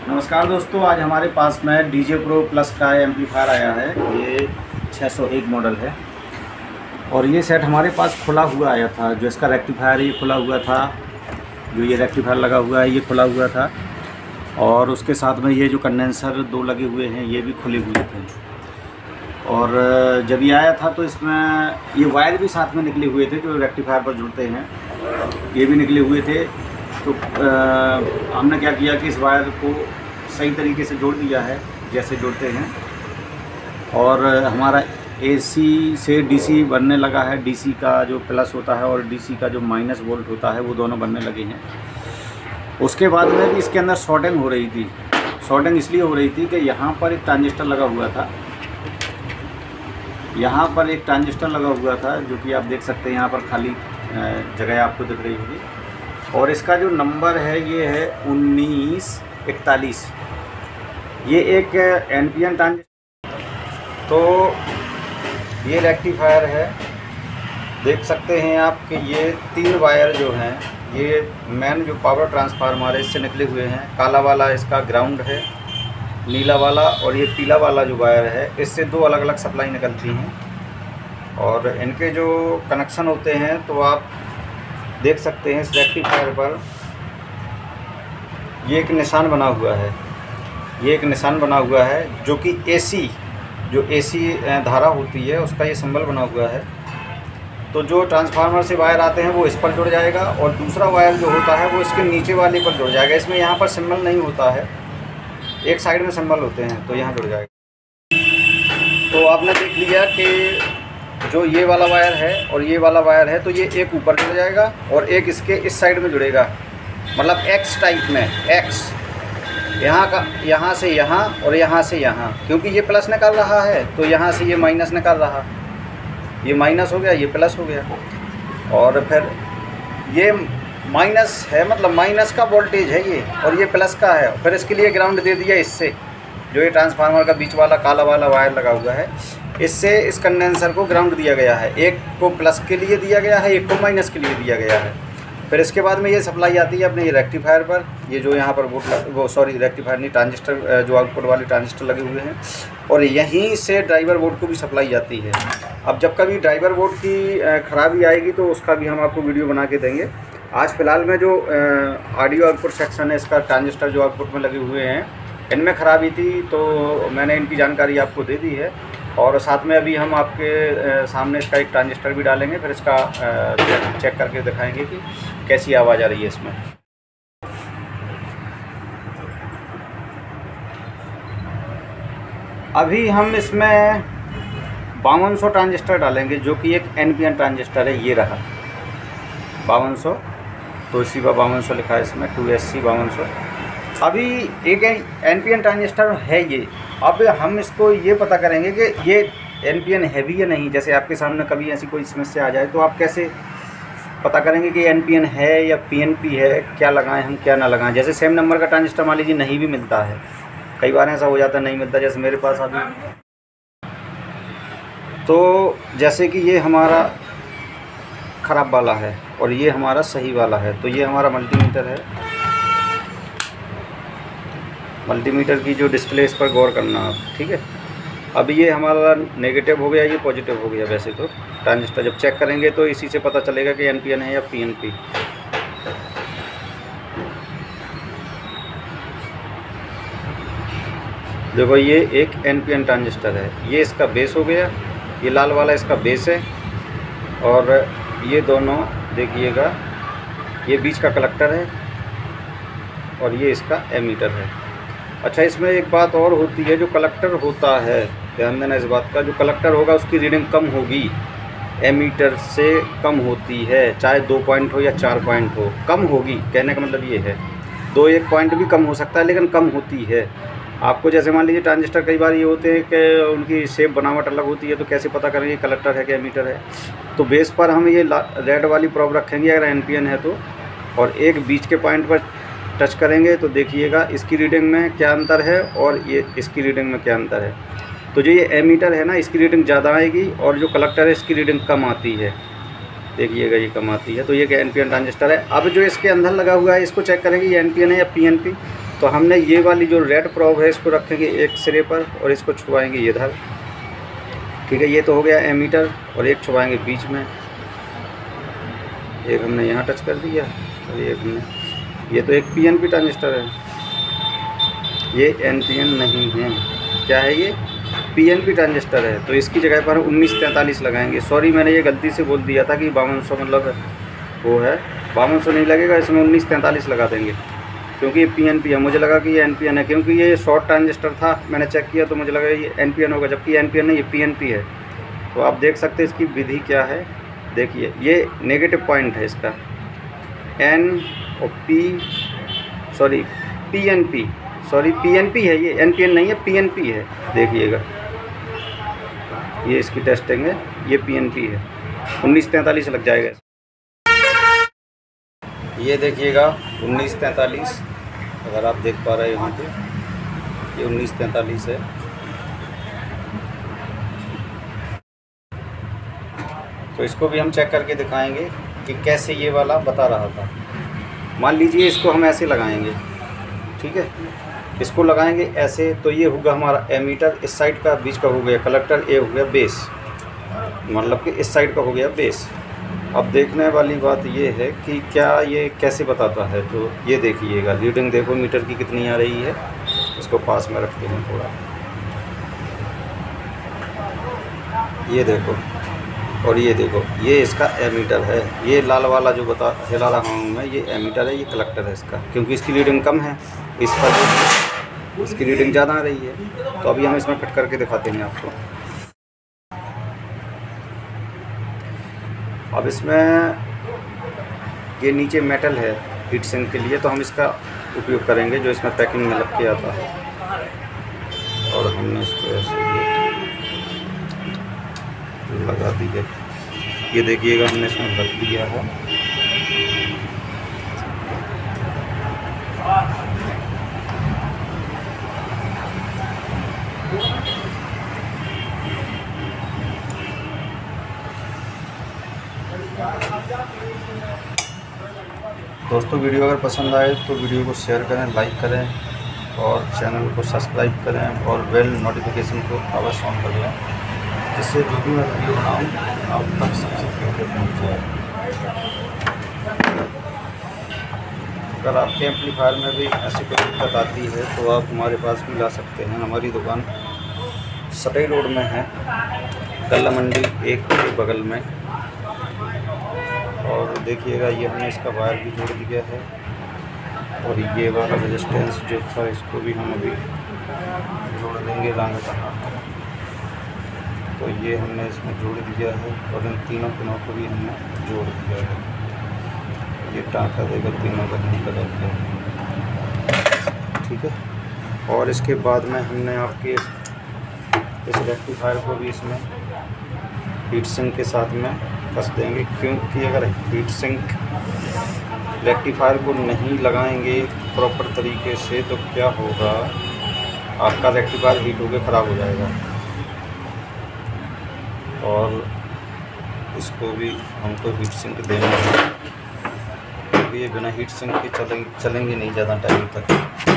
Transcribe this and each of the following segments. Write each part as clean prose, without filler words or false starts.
नमस्कार दोस्तों, आज हमारे पास में डीजे प्रो प्लस का एम्पलीफायर आया है। ये 601 मॉडल है और ये सेट हमारे पास खुला हुआ आया था। जो इसका रेक्टिफायर ये खुला हुआ था, जो ये रेक्टिफायर लगा हुआ है ये खुला हुआ था और उसके साथ में ये जो कंडेंसर दो लगे हुए हैं ये भी खुले हुए थे। और जब ये आया था तो इसमें ये वायर भी साथ में निकले हुए थे, जो रेक्टिफायर पर जुड़ते हैं ये भी निकले हुए थे। तो हमने क्या किया कि इस वायर को सही तरीके से जोड़ दिया है जैसे जोड़ते हैं, और हमारा एसी से डीसी बनने लगा है। डीसी का जो प्लस होता है और डीसी का जो माइनस वोल्ट होता है वो दोनों बनने लगे हैं। उसके बाद में भी इसके अंदर शॉर्टिंग हो रही थी। शॉर्टिंग इसलिए हो रही थी कि यहाँ पर एक ट्रांजिस्टर लगा हुआ था, यहाँ पर एक ट्रांजिस्टर लगा हुआ था जो कि आप देख सकते हैं। यहाँ पर खाली जगह आपको दिख रही होगी और इसका जो नंबर है ये है 1941। ये एक एनपीएन ट्रांजिस्टर। तो ये रेक्टिफायर है, देख सकते हैं आप कि ये 3 वायर जो हैं ये मेन जो पावर ट्रांसफार्मर है इससे निकले हुए हैं। काला वाला इसका ग्राउंड है, नीला वाला और ये पीला वाला जो वायर है इससे 2 अलग अलग सप्लाई निकलती हैं और इनके जो कनेक्शन होते हैं तो आप देख सकते हैं इस रेक्टिफायर पर ये एक निशान बना हुआ है। ये एक निशान बना हुआ है जो कि एसी धारा होती है उसका ये सिंबल बना हुआ है। तो जो ट्रांसफार्मर से वायर आते हैं वो इस पर जुड़ जाएगा और दूसरा वायर जो होता है वो इसके नीचे वाले पर जुड़ जाएगा। इसमें यहाँ पर सिंबल नहीं होता है, एक साइड में सिंबल होते हैं तो यहाँ जुड़ जाएगा। तो आपने देख लिया कि जो ये वाला वायर है और ये वाला वायर है तो ये एक ऊपर जुड़ जाएगा और एक इसके इस साइड में जुड़ेगा, मतलब एक्स टाइप में। एक्स यहाँ का, यहाँ से यहाँ और यहाँ से यहाँ, क्योंकि ये प्लस निकाल रहा है तो यहाँ से ये माइनस निकाल रहा। ये माइनस हो गया, ये प्लस हो गया और फिर ये माइनस है, मतलब माइनस का वोल्टेज है ये और ये प्लस का है। फिर इसके लिए ग्राउंड दे दिया इससे, जो ये ट्रांसफार्मर का बीच वाला काला वाला वायर लगा हुआ है इससे इस कंडेंसर को ग्राउंड दिया गया है। एक को प्लस के लिए दिया गया है, एक को माइनस के लिए दिया गया है। फिर इसके बाद में ये सप्लाई आती है अपने ये रेक्टिफायर पर। ये जो यहाँ पर रेक्टिफायर नहीं, ट्रांजिस्टर, जो आउटपुट वाले ट्रांजिस्टर लगे हुए हैं और यहीं से ड्राइवर बोर्ड को भी सप्लाई जाती है। अब जब कभी ड्राइवर बोर्ड की ख़राबी आएगी तो उसका भी हम आपको वीडियो बना के देंगे। आज फ़िलहाल में जो ऑडियो आउटपुट सेक्शन है इसका, ट्रांजिस्टर जो आउटपुट में लगे हुए हैं इनमें ख़राबी थी तो मैंने इनकी जानकारी आपको दे दी है और साथ में अभी हम आपके सामने इसका एक ट्रांजिस्टर भी डालेंगे। फिर इसका चेक करके दिखाएंगे कि कैसी आवाज़ आ रही है इसमें। अभी हम इसमें 5200 ट्रांजिस्टर डालेंगे जो कि एक एनपीएन ट्रांजिस्टर है। ये रहा 5200, तो इसी पर 5200 लिखा है इसमें, 2SC 5200। अभी एक एनपीएन ट्रांजिस्टर है ये। अब हम इसको ये पता करेंगे कि ये एनपीएन है भी या नहीं। जैसे आपके सामने कभी ऐसी कोई समस्या आ जाए तो आप कैसे पता करेंगे कि एनपीएन है या पीएनपी है, क्या लगाएं हम क्या ना लगाएं। जैसे सेम नंबर का ट्रांजिस्टर मान लीजिए नहीं भी मिलता है, कई बार ऐसा हो जाता है नहीं मिलता, जैसे मेरे पास अभी। तो जैसे कि ये हमारा ख़राब वाला है और ये हमारा सही वाला है, तो ये हमारा मल्टीमीटर है। मल्टीमीटर की जो डिस्प्ले इस पर गौर करना आप, ठीक है। अब ये हमारा नेगेटिव हो गया, ये पॉजिटिव हो गया। वैसे तो ट्रांजिस्टर जब चेक करेंगे तो इसी से पता चलेगा कि एनपीएन है या पीएनपी। देखो ये एक एनपीएन ट्रांजिस्टर है, ये इसका बेस हो गया, ये लाल वाला इसका बेस है और ये दोनों देखिएगा, ये बीच का कलेक्टर है और ये इसका एमीटर है। अच्छा, इसमें एक बात और होती है, जो कलेक्टर होता है, ध्यान देना इस बात का, जो कलेक्टर होगा उसकी रीडिंग कम होगी, एमीटर से कम होती है। चाहे 2 पॉइंट हो या 4 पॉइंट हो, कम होगी। कहने का मतलब ये है 2-1 पॉइंट भी कम हो सकता है लेकिन कम होती है। आपको जैसे मान लीजिए ट्रांजिस्टर कई बार ये होते हैं कि उनकी शेप बनावट अलग होती है, तो कैसे पता करेंगे कलेक्टर है कि एमीटर है। तो बेस पर हम ये रेड वाली प्रोब रखेंगे अगर एनपीएन है तो, और एक बीच के पॉइंट पर टच करेंगे तो देखिएगा इसकी रीडिंग में क्या अंतर है और ये इसकी रीडिंग में क्या अंतर है। तो जो ये एमीटर है ना, इसकी रीडिंग ज़्यादा आएगी और जो कलेक्टर है इसकी रीडिंग कम आती है। देखिएगा ये कम आती है। तो ये क्या एनपीएन ट्रांजिस्टर है। अब जो इसके अंदर लगा हुआ है इसको चेक करेंगे ये एनपीएन है या पीएनपी। तो हमने ये वाली जो रेड प्रोब है इसको रखेंगे एक सिरे पर और इसको छुपाएंगे इधर। ठीक है, ये तो हो गया एमीटर, और एक छुपाएंगे बीच में। एक हमने यहाँ टच कर दिया और एक हमने, ये तो एक पीएनपी ट्रांजिस्टर है, ये एनपीएन नहीं है। क्या है ये? पीएनपी ट्रांजिस्टर है। तो इसकी जगह पर 1943 लगाएंगे। सॉरी, मैंने ये गलती से बोल दिया था कि 5200 मतलब वो है, 5200 नहीं लगेगा, इसमें 1943 लगा देंगे क्योंकि ये पीएनपी है। मुझे लगा कि ये एनपीएन है क्योंकि ये शॉर्ट ट्रांजिस्टर था, मैंने चेक किया तो मुझे लगा ये एनपीएन होगा, जबकि एनपीएन नहीं, ये पीएनपी है। तो आप देख सकते हैं इसकी विधि क्या है। देखिए, ये नेगेटिव पॉइंट है इसका, एन और P, sorry PNP, sorry PNP है ये, एनपीएन नहीं है, पीएनपी है। देखिएगा, ये इसकी टेस्टिंग है, ये पीएनपी है, 1943 लग जाएगा। ये देखिएगा 1943, अगर आप देख पा रहे हैं यहाँ पे, ये 1943 है। तो इसको भी हम चेक करके दिखाएंगे कि कैसे ये वाला बता रहा था। मान लीजिए इसको हम ऐसे लगाएंगे, ठीक है, इसको लगाएंगे ऐसे, तो ये होगा हमारा एमीटर, इस साइड का बीच का हो गया कलेक्टर, ए हो गया बेस, मतलब कि इस साइड का हो गया बेस। अब देखने वाली बात ये है कि क्या ये कैसे बताता है। तो ये देखिएगा, रीडिंग देखो मीटर की कितनी आ रही है। इसको पास में रखते हैं थोड़ा, ये देखो, और ये देखो, ये इसका एमीटर है। ये लाल वाला जो हिला रहा हूँ मैं, ये एमीटर है, ये कलेक्टर है इसका, क्योंकि इसकी रीडिंग कम है, इस पर इसकी रीडिंग ज़्यादा आ रही है। तो अभी हम इसमें फिट करके दिखाते हैं आपको। अब इसमें ये नीचे मेटल है हीट सिंक के लिए, तो हम इसका उपयोग करेंगे जो इसमें पैकिंग में लग के आता है। और हमने इसको ऐसे लगा दिया, ये देखिएगा हमने इसमें लग दिया है। दोस्तों, वीडियो अगर पसंद आए तो वीडियो को शेयर करें, लाइक करें और चैनल को सब्सक्राइब करें और बेल नोटिफिकेशन को अवश्य ऑन कर दें, जिससे जो भी मैं वीडियो बनाऊँ आप तक सबसे पहले पहुँच जाए। अगर आपके एम्पलीफायर में भी ऐसी कोई दिक्कत आती है तो आप हमारे पास भी ला सकते हैं। हमारी दुकान सटई रोड में है, गल्ला मंडी 1 के बगल में। और देखिएगा, ये हमने इसका वायर भी जोड़ दिया है, और ये वाला रेजिस्टेंस जो था इसको भी हम अभी जोड़ देंगे रंग का। तो ये हमने इसमें जोड़ दिया है, और इन तीनों पिनों को भी हमने जोड़ दिया है। ये टाँका देगा तीनों का नहीं लगा दिया, ठीक है। और इसके बाद में हमने आपके इस रेक्टिफायर को भी इसमें हीट सिंक के साथ में कस देंगे, क्योंकि अगर हीट सिंक रेक्टिफायर को नहीं लगाएंगे प्रॉपर तरीके से तो क्या होगा, आपका रेक्टिफायर हीट होकर ख़राब हो जाएगा। और इसको भी हमको हीट सिंक देना है, क्योंकि ये बिना हीट सिंक के चलेंगे नहीं ज़्यादा टाइम तक।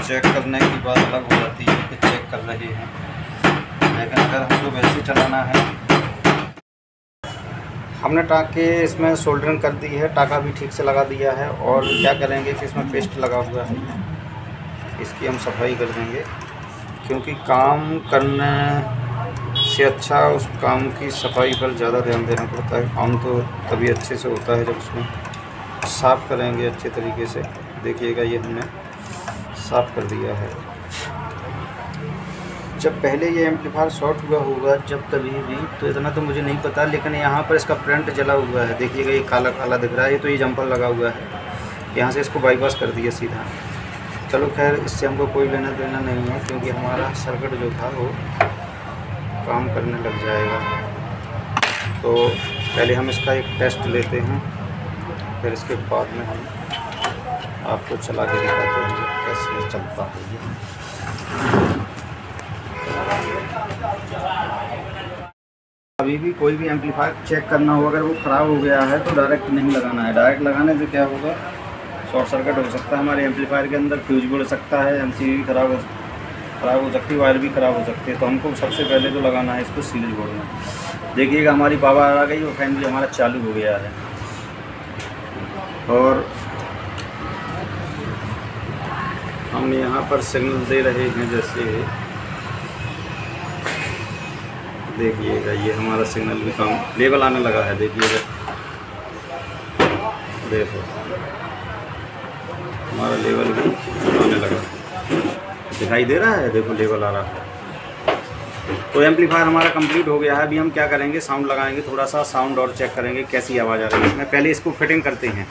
चेक करने की बात अलग हो जाती है कि चेक कर रहे हैं, लेकिन अगर हमको वैसे चलाना है। हमने टाँके इसमें सोल्डरिंग कर दी है, टाँका भी ठीक से लगा दिया है। और क्या करेंगे कि इसमें पेस्ट लगा हुआ है, इसकी हम सफाई कर देंगे, क्योंकि काम करने से अच्छा उस काम की सफाई पर ज़्यादा ध्यान देना पड़ता है। काम तो तभी अच्छे से होता है जब उसमें साफ़ करेंगे अच्छे तरीके से। देखिएगा, ये हमने साफ़ कर दिया है। जब पहले ये एम्पलीफायर शॉर्ट हुआ होगा जब तभी भी, तो इतना तो मुझे नहीं पता, लेकिन यहाँ पर इसका प्रिंट जला हुआ है। देखिएगा, ये काला काला दिख रहा है, ये तो ये जंपर लगा हुआ है। यहाँ से इसको बाईपास कर दिया सीधा। चलो खैर, इससे हमको कोई लेना देना नहीं है, क्योंकि हमारा सर्किट जो था वो काम करने लग जाएगा। तो पहले हम इसका एक टेस्ट लेते हैं, फिर इसके बाद में हम आपको चला के दिखाते हैं कि कैसे चलता है ये। अभी भी कोई भी एम्पलीफायर चेक करना हो, अगर वो ख़राब हो गया है तो डायरेक्ट नहीं लगाना है। डायरेक्ट लगाने से क्या होगा, शॉर्ट सर्किट हो सकता है हमारे एम्पलीफायर के अंदर, फ्यूज भी उड़ सकता है, एमसीबी भी ख़राब हो सकती है, वायर भी ख़राब हो सकती है। तो हमको सबसे पहले तो लगाना है इसको सीरीज बोर्ड में। देखिएगा हमारी पावर आ गई और फैन भी हमारा चालू हो गया है। और हम यहाँ पर सिग्नल दे रहे हैं, जैसे देखिएगा ये हमारा सिग्नल भी काम लेवल आने लगा है। देखिएगा, देखो हमारा लेवल भी आने लगा, दिखाई दे रहा है, देखो लेवल आ रहा है। तो एम्पलीफायर हमारा कंप्लीट हो गया है। अभी हम क्या करेंगे, साउंड लगाएंगे, थोड़ा सा साउंड और चेक करेंगे कैसी आवाज़ आ रही है इसमें। पहले इसको फिटिंग करते हैं।